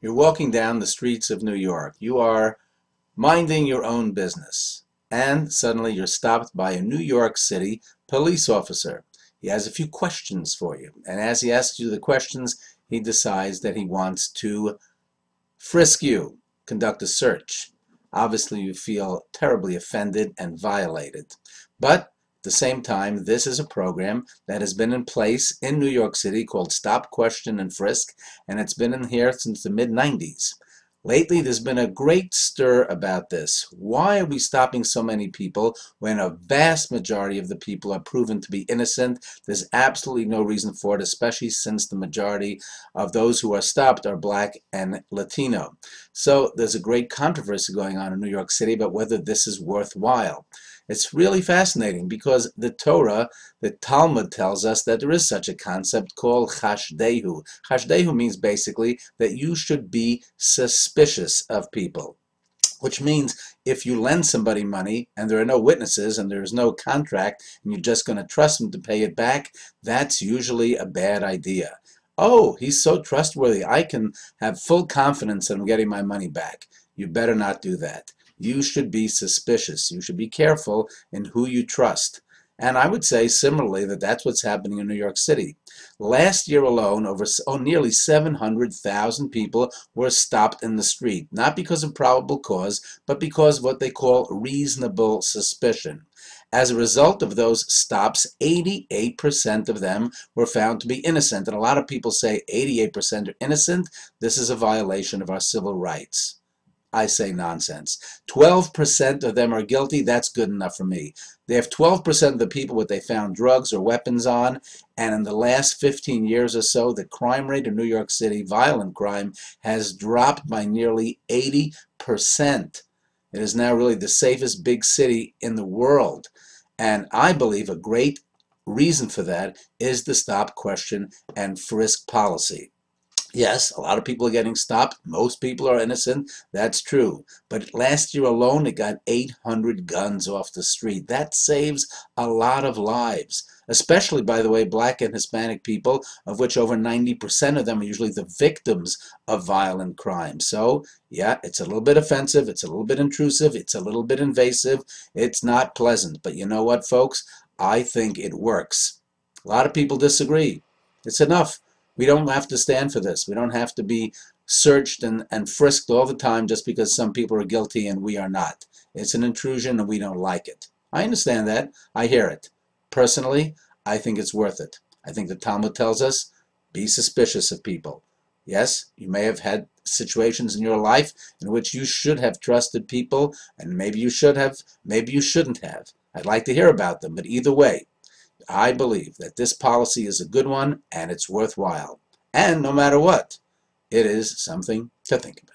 You're walking down the streets of New York. You are minding your own business. And suddenly you're stopped by a New York City police officer. He has a few questions for you. And as he asks you the questions, he decides that he wants to frisk you, conduct a search. Obviously, you feel terribly offended and violated. But at the same time, this is a program that has been in place in New York City called Stop, Question, and Frisk, and it's been in here since the mid-90s. Lately, there's been a great stir about this. Why are we stopping so many people when a vast majority of the people are proven to be innocent? There's absolutely no reason for it, especially since the majority of those who are stopped are black and Latino. So there's a great controversy going on in New York City about whether this is worthwhile. It's really fascinating because the Torah, the Talmud tells us that there is such a concept called chashdehu. Chashdehu means basically that you should be suspicious of people, which means if you lend somebody money and there are no witnesses and there is no contract and you're just going to trust them to pay it back, that's usually a bad idea. Oh, he's so trustworthy. I can have full confidence that I'm getting my money back. You better not do that. You should be suspicious. You should be careful in who you trust. And I would say similarly that that's what's happening in New York City. Last year alone, nearly 700,000 people were stopped in the street, not because of probable cause, but because of what they call reasonable suspicion. As a result of those stops, 88% of them were found to be innocent. And a lot of people say 88% are innocent. This is a violation of our civil rights. I say nonsense. 12% of them are guilty. That's good enough for me. They have 12% of the people what they found drugs or weapons on, and in the last 15 years or so, the crime rate in New York City, violent crime, has dropped by nearly 80%. It is now really the safest big city in the world, and I believe a great reason for that is the stop, question, and frisk policy. Yes, a lot of people are getting stopped. Most people are innocent. That's true. But last year alone, it got 800 guns off the street. That saves a lot of lives, especially, by the way, black and Hispanic people, of which over 90% of them are usually the victims of violent crime. So, yeah, it's a little bit offensive. It's a little bit intrusive. It's a little bit invasive. It's not pleasant. But you know what, folks? I think it works. A lot of people disagree. It's enough. We don't have to stand for this. We don't have to be searched and frisked all the time just because some people are guilty and we are not. It's an intrusion and we don't like it. I understand that. I hear it. Personally, I think it's worth it. I think the Talmud tells us, be suspicious of people. Yes, you may have had situations in your life in which you should have trusted people, and maybe you should have, maybe you shouldn't have. I'd like to hear about them, but either way, I believe that this policy is a good one and it's worthwhile. And no matter what, it is something to think about.